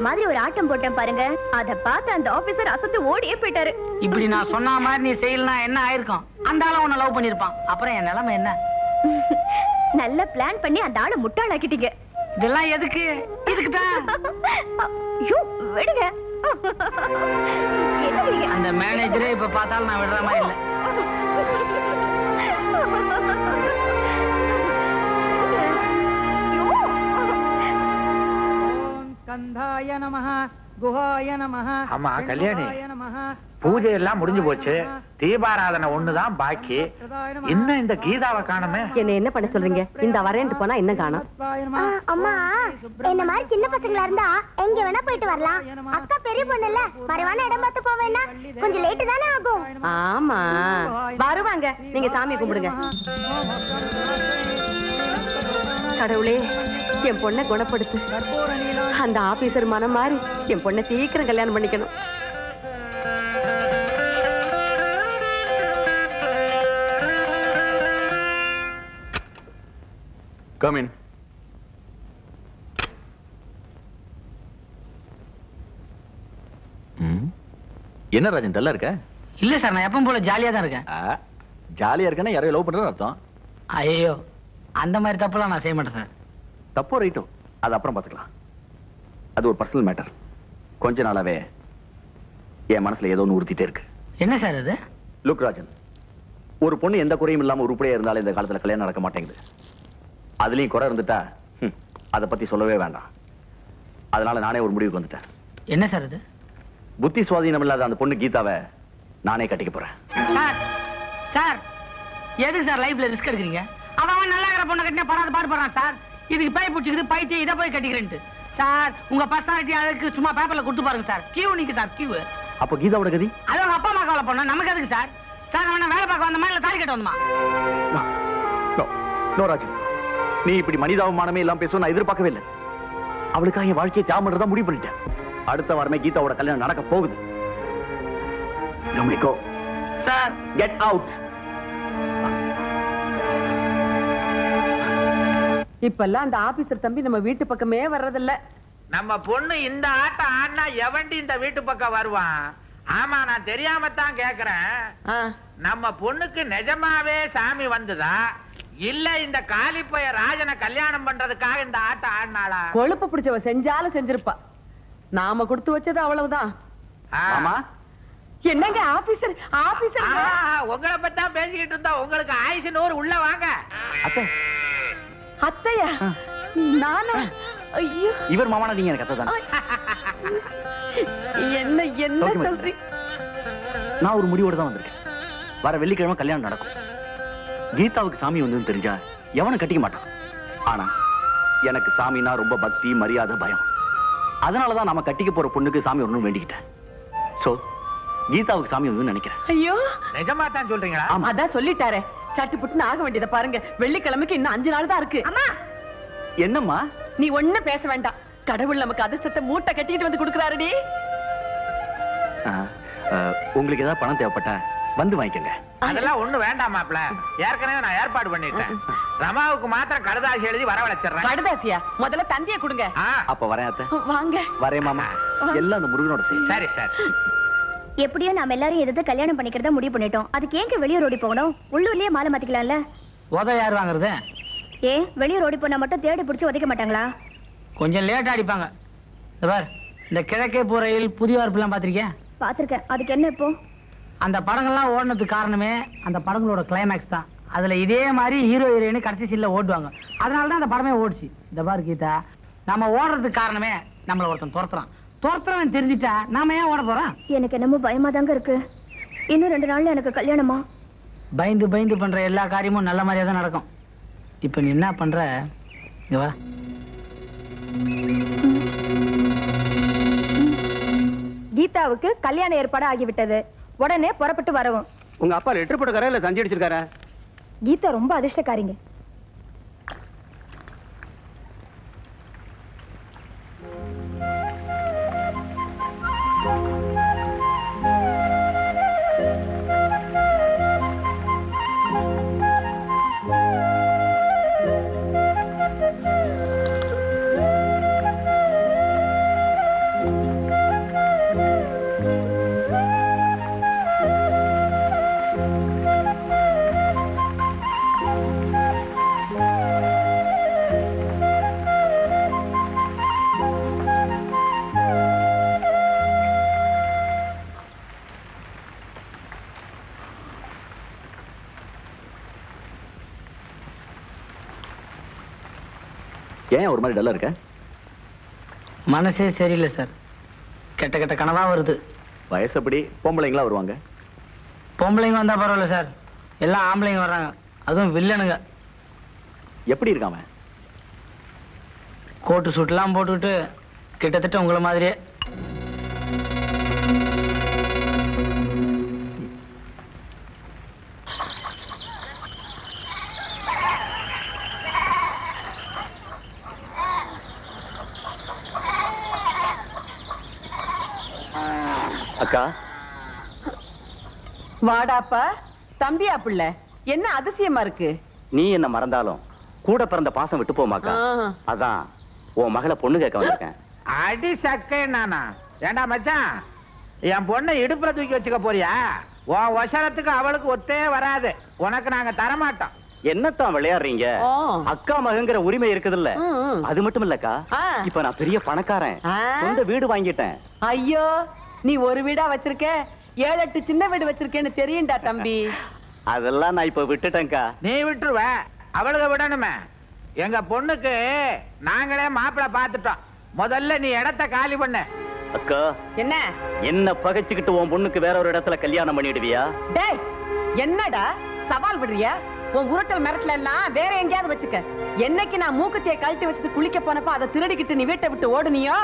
மாதிரி ஒரு ஆட்டம் போட்டேன் பாருங்க. அத பார்த்து அந்த ஆபீசர் அசந்து ஓடியே போயிட்டாரு. இப்படி நான் சொன்ன மாதிரி நீ செய்யலனா என்ன ஆயிருக்கும்? அந்த ஆள உன்னை லவ் பண்ணிருப்பான். அப்புறம் என் நிலைமை என்ன? நல்ல பிளான் பண்ணி அந்த ஆளை முட்டாளாக்கிட்டீங்க. இதெல்லாம் எதுக்கு? இதுக்குதான். ஐயோ விடுங்க. அந்த மேனேஜரே இப்ப பார்த்தாலும் நான் விடுற மாதிரி இல்ல. கந்தாய நமஹ குஹாய நமஹ. ஆமா கல்யாணி, பூஜை எல்லாம் முடிஞ்சு போச்சு. தீபாராதனை ஒண்ணுதான் பாக்கி. இன்னும் இந்த கீதாவை காணுமே. என்ன பண்ண சொல்றீங்க? இந்த வரேன்ட்டு போனா என்ன காணோம்? அம்மா, என்ன மாதிரி சின்ன பசங்களா இருந்தா எங்க வேணா போயிட்டு வரலாம். அக்கா பெரிய பொண்ணு இல்ல, மறைவான இடம் பார்த்து போவேன்னா கொஞ்சம் லேட்டு தானே ஆகும். ஆமா வருவாங்க, நீங்க சாமி கும்பிடுங்க. கடவுளே, என் பொண்ணை குணப்படுத்து. அந்த ஆபீசர் மனம் மாறி என் பொண்ணை சீக்கிரம் கல்யாணம் பண்ணிக்கணும். Come in. என்ன ராஜன் டல்லா இருக்க? இல்ல சார், நான் எப்பவும் போல ஜாலியா தான் இருக்கேன். ஜாலியா இருக்கேன்னா யாரையும் லவ் பண்றது அர்த்தம். ஐயோ, அந்த மாதிரி தப்புலாம் நான் செய்ய மாட்டேன் சார். தப்போ ரைட்டோ அது அப்புறம் பார்த்துக்கலாம். அது ஒரு பர்சனல் மேட்டர். கொஞ்ச நாளாவே என் மனசுல ஏதோ ஒன்று உறுத்திட்டே இருக்கு. என்ன சார் அது? லுக் ராஜன், ஒரு பொண்ணு எந்த குறையும் இல்லாம உருப்படியா இருந்தாலும் இந்த காலத்துல கல்யாணம் நடக்க மாட்டேங்குது. அதுலயும் குறை இருந்துட்டா அதை பத்தி சொல்லவே வேண்டாம். அதனால நானே ஒரு முடிவுக்கு வந்துட்டேன். என்ன சார் அது? புத்தி சுவாதீனம் இல்லாத அந்த பொண்ணு கீதாவை நானே கட்டிக்க போறேன். சார் சார், எதுக்கு சார் லைஃப்ல ரிஸ்க் எடுக்கிறீங்க? அவன் நல்லா இருக்கிற பொண்ணை கட்டினா படாத பாடுபடுறான் சார். இதுக்கு பை பிடிச்சிக்கிது, பைத்தி இதை போய் கட்டிக்கிறேன்ட்டு. சார், உங்க பர்சனாலிட்டி அதுக்கு சும்மா பேப்பர்ல கொடுத்து பாருங்க சார். கியூ நிக்கு சார், கியூ. அப்ப கீதாவோட கதி? அது அவங்க அப்பா அம்மா கவலை பண்ண, நமக்கு எதுக்கு சார்? சார், அவனை வேலை பார்க்க வந்த மாதிரி தாலி கட்ட வந்தமா? நோ ராஜன், நீ இப்படி மனிதாபமானமே எல்லாம் பேசுவ நான் எதிர்பார்க்கவே இல்லை. அவளுக்காக என் வாழ்க்கையை தியாகம் பண்றதா முடிவு பண்ணிட்டேன். அடுத்த வாரமே கீதாவோட கல்யாணம் நடக்க போகுது. Sir, get out. இப்பெல்லாம் அந்த ஆபீசர் தம்பி நம்ம வீட்டு பக்கமே வர்றதில்ல. நம்ம பொண்ணு இந்த ஆட்டம் ஆடினா எவண்டி இந்த வீட்டு பக்கம் வருவான்? ஆமா, நான் தெரியாம தான் கேக்குறேன். நம்ம பொண்ணுக்கு நிஜமாவே சாமி வந்துதா இல்ல இந்த காலிப்பைய ராஜனை கல்யாணம் பண்றதுக்காக இந்த ஆட்டம் ஆடினாளா? கொழுப்பு பிடிச்சவ செஞ்சாலும் செஞ்சிருப்பா. நாம கொடுத்து வச்சது அவ்வளவுதான். ஆமா, என்னங்க ஆபீசர்? ஆபீசர் உங்களை பத்தா பேசிக்கிட்டு இருந்தா. உங்களுக்கு ஆயுசு 100. உள்ள வாங்க. அத்தை. அத்தையா? நானா? ஐயோ, இவர் மாமானா நீங்க எனக்கு அத்தை தானே? என்ன என்ன சொல்றீங்க? நான் ஒரு முடிவோட தான் வந்திருக்கேன். வர வெள்ளிக்கிழமை கல்யாணம் நடக்கும். கீதாவுக்கு சாமி வந்து தெரிஞ்சா எவனும் கட்டிக்க மாட்டான். ஆனா எனக்கு சாமினா ரொம்ப பக்தி, மரியாதை, பயம். அதனாலதான் நாம கட்டிக்க போற பொண்ணுக்கு சாமி வரணும்னு வேண்டிக்கிட்டேன். சோ கீதாவுக்கு சாமி வந்து நினைக்கிறேன். ஐயோ, நிஜமா தான் சொல்றீங்களா? அதான் சொல்லிட்டாரே, சட்டு புட்டுன்னு ஆக வேண்டியதை பாருங்க. வெள்ளிக்கிழமைக்கு இன்னும் 5 நாள் தான் இருக்கு. அம்மா, என்னம்மா? நீ ஒண்ணும் பேச வேண்டாம். கடவுள் நமக்கு அதிர்ஷ்டத்தை மூட்டை கட்டிட்டு வந்து கொடுக்கறாருடி. உங்களுக்கு ஏதாவது பணம் தேவைப்பட்டா வந்து வாங்கிக்கங்க. அதெல்லாம் ஒண்ணு வேண்டாம் மாப்ள. ஏற்கனவே நான் ஏற்பாடு பண்ணிட்டேன். ரமாவுக்கு மாத்திரம் கடுதாசி எழுதி வரவழைச்சிடுறேன். கடுதாசியா? முதல்ல தந்தியை கொடுங்க. அப்ப வரேன் அத்தை. வாங்க. வரேன் மாமா. எல்லாம் அந்த முருகனோட செய்தி. சரி சார். எப்படியோ நாம எல்லாரும் எதிர்த்து கல்யாணம் பண்ணிக்கிறதா முடிவு பண்ணிட்டோம். அதுக்கு ஏங்க வெளியூர் ஓடி போகணும்? உள்ளூர்லயே மாலை மாத்திக்கலாம்ல. உத யார் வாங்குறது? ஏன் வெளியூர் ஓடி போனா மட்டும் தேடி பிடிச்சி உதைக்க மாட்டாங்களா? கொஞ்சம் லேட்டா அடிப்பாங்க. பார், இந்த கிழக்கே போற ரயில் புதிய வரப்புலாம் பாத்திருக்கேன். பாத்திருக்கேன். அதுக்கு என்ன இப்போ? அந்த படங்கள்லாம் ஓடுனதுக்கு காரணமே அந்த படங்களோட கிளைமேக்ஸ் தான். அதுல இதே மாதிரி ஹீரோ ஹீரோயின் கடைசி சீன்ல ஓடுவாங்க. அதனாலதான் அந்த படமே ஓடுச்சு. இந்த பார் கீதா, நம்ம ஓடுறதுக்கு காரணமே நம்மள ஒருத்தன் துரத்துறவன் தெரிஞ்சிட்டா நாம ஏன் ஓட போறோம்? எனக்கு என்னமோ பயமா தாங்க இருக்கு. இன்னும் 2 நாள்ல எனக்கு கல்யாணமா? பயந்து பயந்து பண்ற எல்லா காரியமும் நல்ல மாதிரியா தான் நடக்கும். இப்ப நீ என்ன பண்ற? இங்க வா. கீதாவுக்கு கல்யாண ஏற்பாடு ஆகிவிட்டது. உடனே புறப்பட்டு வரவும். உங்க அப்பா லெட்டர் போட்டுக்காரா இல்ல தந்தி அடிச்சிருக்காரா? கீதா ரொம்ப அதிர்ஷ்டக்காரிங்க. ஏன் ஒரு மாதிரி டல்லா இருக்க? மனசே சரியில்லை சார். கெட்ட கெட்ட கனவா வருது. வயசப்படி பொம்பளைங்களா வருவாங்க. பொம்பளைங்க வந்தா பரவாயில்ல சார், எல்லாம் ஆம்பளைங்க வர்றாங்க, அதுவும் வில்லனுங்க. எப்படி இருக்காம? கோட்டு சூட்லாம் போட்டுக்கிட்டு கிட்டத்தட்ட உங்களை மாதிரியே. அக்கா, வாடாப்பா. தம்பியா பிள்ளை, என்ன அதிசயமா இருக்கு? நீ என்ன மறந்தாலும் கூட பிறந்த பாசம் விட்டு போமாக்கா. அதான் உன் மகளை பொண்ணு கேட்க வந்திருக்கேன். அடி சக்கை நானா? ஏண்டா மச்சான், என் பொண்ணை இடுப்புல தூக்கி வச்சுக்க போறியா? உன் வசரத்துக்கு அவளுக்கு ஒத்தே வராது. உனக்கு நாங்க தரமாட்டோம். என்னத்தான் விளையாடுறீங்க? அக்கா மகங்கிற உரிமை இருக்குதுல்ல. அது மட்டும் இல்லக்கா, இப்ப நான் பெரிய பணக்காரன், சொந்த வீடு வாங்கிட்டேன். ஐயோ, நீ ஒரு வீடா வச்சிருக்க, 7-8 சின்ன வீடு வச்சிருக்கேன்னு தெரியும்டா தம்பி. அதெல்லாம் நான் இப்ப விட்டுட்டேன்க்கா. நீ விட்டுருவ, அவளுக்கு விடணுமே. எங்க பொண்ணுக்கு நாங்களே மாப்பிள்ளை பார்த்துட்டோம். முதல்ல நீ இடத்த காலி பண்ண. அக்கா, என்ன என்ன பகைச்சுக்கிட்டு உன் பொண்ணுக்கு வேற ஒரு இடத்துல கல்யாணம் பண்ணிடுவியா? டேய், என்னடா சவால் விடுறியா? உன் உருட்டல் மிரட்டல எல்லாம் வேற எங்கேயாவது வச்சுக்க. என்னைக்கு நான் மூக்குத்தியை கழட்டி வச்சுட்டு குளிக்க போனப்ப அதை திருடிக்கிட்டு நீ வீட்டை விட்டு ஓடுனியோ,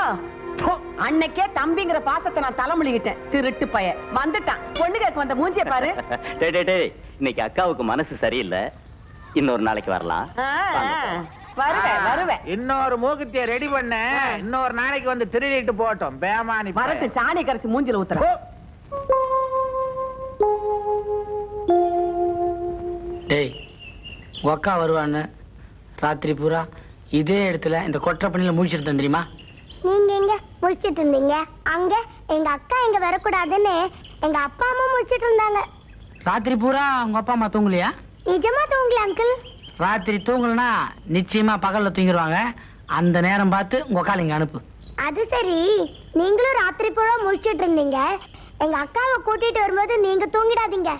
அன்னைக்கே தம்பிங்கிற பாசத்தை நான் தலைமுழுகிட்டேன். திருட்டு பைய வந்துட்டான். பொண்ணு கேட்க வந்த மூஞ்சிய பாரு. இன்னைக்கு அக்காவுக்கு மனசு சரியில்லை, இன்னொரு நாளைக்கு வரலாம். வருவேன். இன்னொரு மூக்குத்திய ரெடி பண்ண, இன்னொரு நாளைக்கு வந்து திருடிட்டு போட்டோம். பேமானி வரட்டு, சாணி கரைச்சு மூஞ்சில ஊத்துற. டேய், உங்க அக்கா வருவான்னு ராத்திரி பூரா இதே இடத்துல இந்த கொற்றை பண்ணில முடிச்சிருந்தேன் தெரியுமா? நீங்க எங்க முடிச்சிட்டு இருந்தீங்க? அங்க எங்க அக்கா இங்க வரக்கூடாதுன்னு எங்க அப்பா அம்மா முடிச்சிட்டு இருந்தாங்க. ராத்திரி பூரா உங்க அப்பா அம்மா தூங்கலையா? நிஜமா தூங்கல அங்கிள். ராத்திரி தூங்கலனா நிச்சயமா பகல்ல தூங்கிடுவாங்க. அந்த நேரம் பார்த்து உங்க அக்கா இங்க அனுப்பு. அது சரி, நீங்களும் ராத்திரி பூரா முடிச்சிட்டு இருந்தீங்க. எங்க அக்காவை கூட்டிட்டு வரும்போது நீங்க தூங்கிடாதீங்க.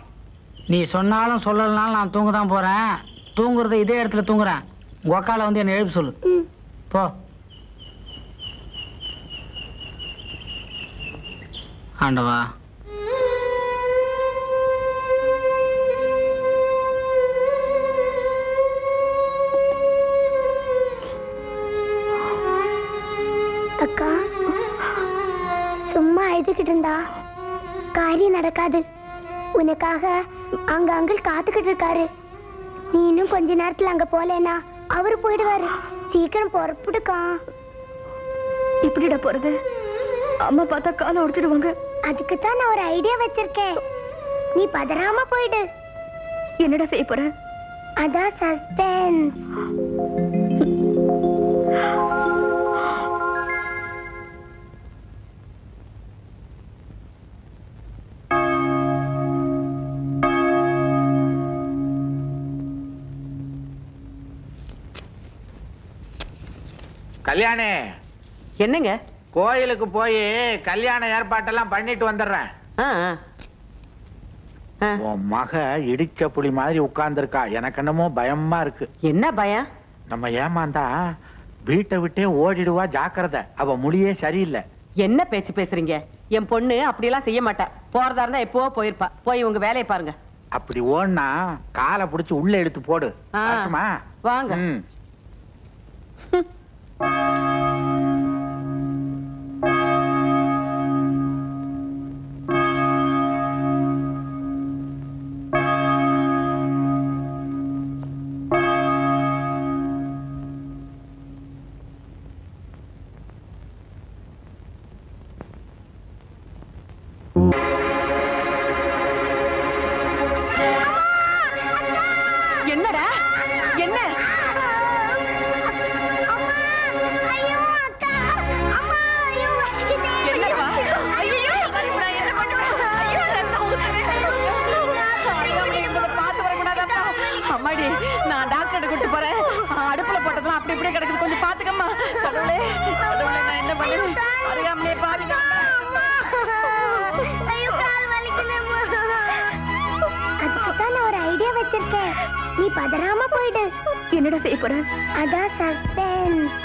நீ சொன்னாலும் சொல்லலனாலும் நான் தூங்க தான் போறேன். தூங்குறத இதே இடத்துல தூங்குறேன். உங்க அக்கால வந்து என்ன எழுப்ப சொல்லு. போ. ஆண்டவா, அக்கா சும்மா அழுதுகிட்டு இருந்தா காரியம் நடக்காது. உனக்காக அங்க அங்கிள் காத்துக்கிட்டு இருக்காரு. நீ இன்னும் கொஞ்ச நேரத்துல அங்க போலேனா அவரு போயிடுவாரு. சீக்கிரம் புறப்படுக்கா. இப்படிட போறது, அம்மா பார்த்தா காலை உடைச்சிடுவாங்க. அதுக்குத்தான் நான் ஒரு ஐடியா வச்சிருக்கேன். நீ பதறாம போயிடு. என்னடா செய்ய போற? அதான் சஸ்பென்ஸ். கல்யாணி, என்னங்க? கோயிலுக்கு போய் கல்யாண ஏற்பாட்டெல்லாம் பண்ணிட்டு வந்துடுறேன். உன் மக இடிச்ச புலி மாதிரி உட்கார்ந்துருக்கா. எனக்கு என்னமோ பயமா இருக்கு. என்ன பயம்? நம்ம ஏமாந்தா வீட்டை விட்டே ஓடிடுவா. ஜாக்கிரதை, அவ மொழியே சரியில்லை. என்ன பேச்சு பேசுறீங்க? என் பொண்ணு அப்படியெல்லாம் செய்ய மாட்டா. போறதா இருந்தா எப்போ போயிருப்பா. போய் உங்க வேலையை பாருங்க. அப்படி ஓடுனா காலை புடிச்சு உள்ள எடுத்து போடு. வாங்க. என்னடா என்ன என்னப்பா ஐயோ நான் என்ன பண்ணுவேன் ஐயோ ரத்தம் ஊத்துதே ஐயோ இவங்க பார்த்து வரக்கூடாதப்பா அம்மாடி நான் டாக்டர் கூட்டி போறேன் அடுப்புல போட்டதெல்லாம் அப்படி இப்படியே கிடக்குது கொஞ்சம் பாத்துக்கம்மா கடவுளே கடவுளே நான் என்ன பண்ணுவேன் அறியாமலே பாருங்க அதுக்குதான் நான் ஒரு ஐடியா வச்சிருக்கேன். நீ பதறாம போயிடு. என்னடா செய்ய போற? அதான் சஸ்பென்ஸ்.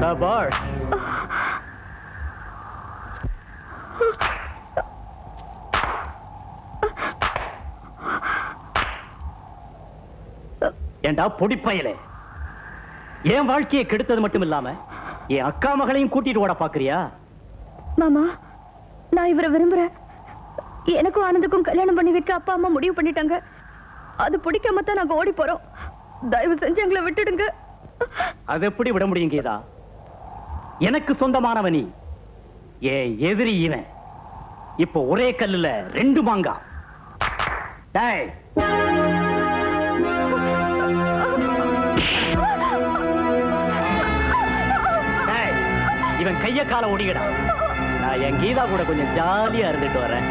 Sabar. ஏண்டா பொடிப்பயலே, என் வாழ்க்கையை கெடுத்தது மட்டும் இல்லாம என் அக்கா மகளையும் கூட்டிட்டு ஓட பாக்குறியா? மாமா, நான் இவரை விரும்புறேன். எனக்கும் ஆனந்துக்கும் கல்யாணம் பண்ணி வைக்க அப்பா அம்மா முடிவு பண்ணிட்டாங்க. அது பிடிக்காம தான் நாங்க ஓடி போறோம். தயவு செஞ்சு எங்களை விட்டுடுங்க. அது எப்படி விட முடியும் கீதா? எனக்கு சொந்தமானவன் நீ, என் எதிரி இவன். இப்போ ஒரே கல்லுல ரெண்டு மாங்கா. டேய், இவன் கைய கால ஒடிக்கடா. நான் என் கீதா கூட கொஞ்சம் ஜாலியா இருந்துட்டு வரேன்.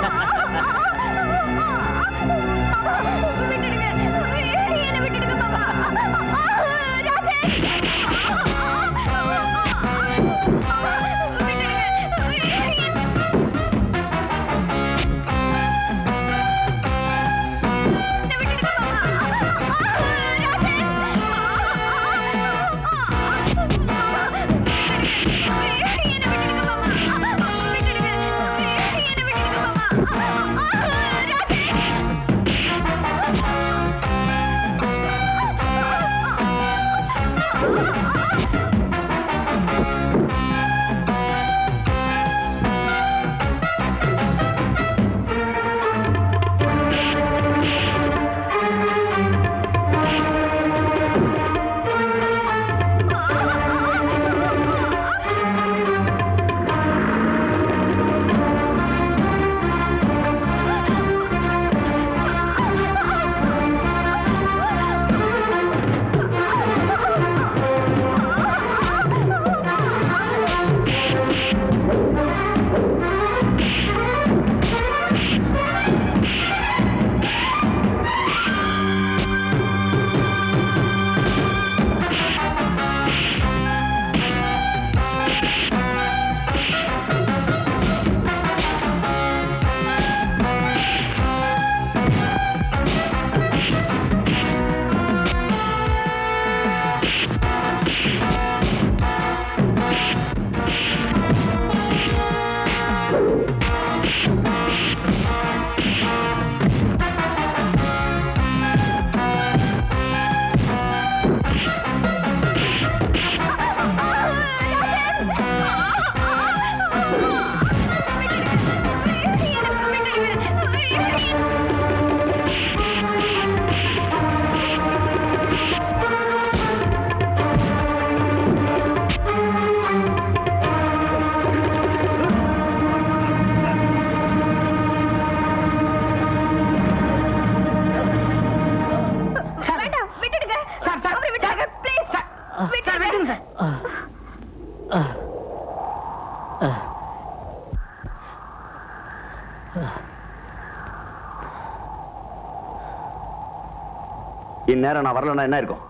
இந்நேரம் நான் வரலன்னா என்ன இருக்கும்?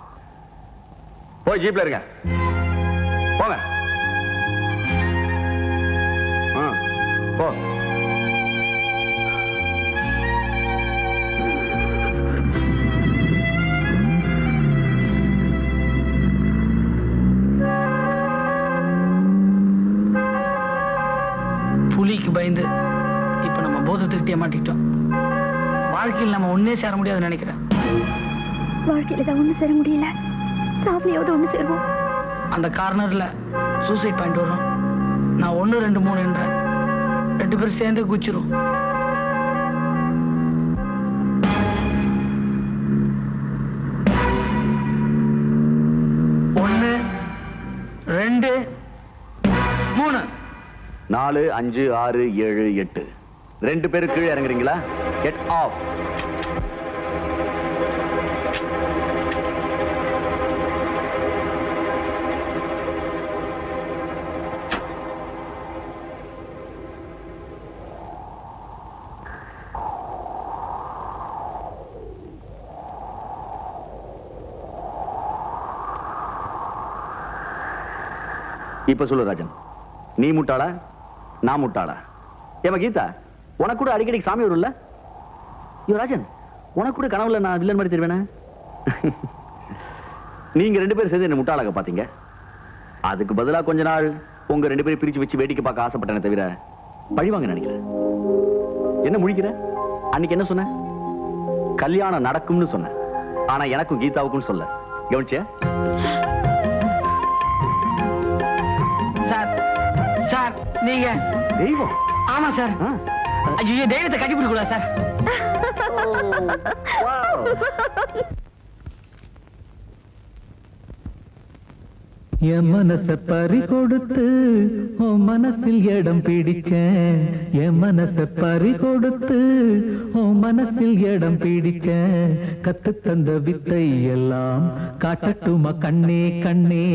போய் ஜீப்ல இருங்க, போங்க. போ. புலிக்கு பயந்து இப்ப நம்ம போதத்துக்கிட்டே மாட்டிக்கிட்டோம். வாழ்க்கையில் நம்ம ஒன்னே சேர முடியாதுன்னு நினைக்கிறேன். வாழ்க்கையில தான் ஒண்ணு சேர முடியல, சாப்பியாவது ஒண்ணு சேருவோம். அந்த கார்னர்ல சூசைட் பாயிண்ட் வரும். நான் 1 2 3 என்ற 2 பேரும் சேர்ந்து குச்சிரும். ஒன்று 2 3 4 5 6 7 8 2 பேரும் கீழே இறங்குறீங்களா? Get of. இப்ப சொல்லு ராஜன், நீ முட்டாளா நான் முட்டாளா? ஏமா கீதா, உனக்கு கூட அடிக்கடி சாமி வரும்ல? ஐயோ ராஜன், உனக்கு கூட கனவுல நான் வில்லன் மாதிரி தெரிவேனா? நீங்க 2 பேரும் சேர்ந்து என்ன முட்டாளாக பாத்தீங்க. அதுக்கு பதிலா கொஞ்ச நாள் உங்க 2 பேரும் பிரிச்சு வச்சு வேடிக்கை பார்க்க ஆசைப்பட்டேனே தவிர பழிவாங்க நினைக்கிறேன். என்ன முழிக்கிற? அன்னைக்கு என்ன சொன்ன? கல்யாணம் நடக்கும்னு சொன்ன. ஆனா எனக்கும் கீதாவுக்கும் சொல்ல. கவனிச்சியா? சார் நீங்க தெய்வம்? ஆமா சார். ஐயோ தெய்வத்தை கட்டி பிடிக்கூடாது சார். என் மனச பறி கொடுத்து உன் மனசில் இடம் பிடிச்சேன். என் மனச பறி கொடுத்து உன் மனசில் இடம் பிடிச்சேன். கத்து தந்த வித்தை எல்லாம் காட்டட்டுமா கண்ணே கண்ணே?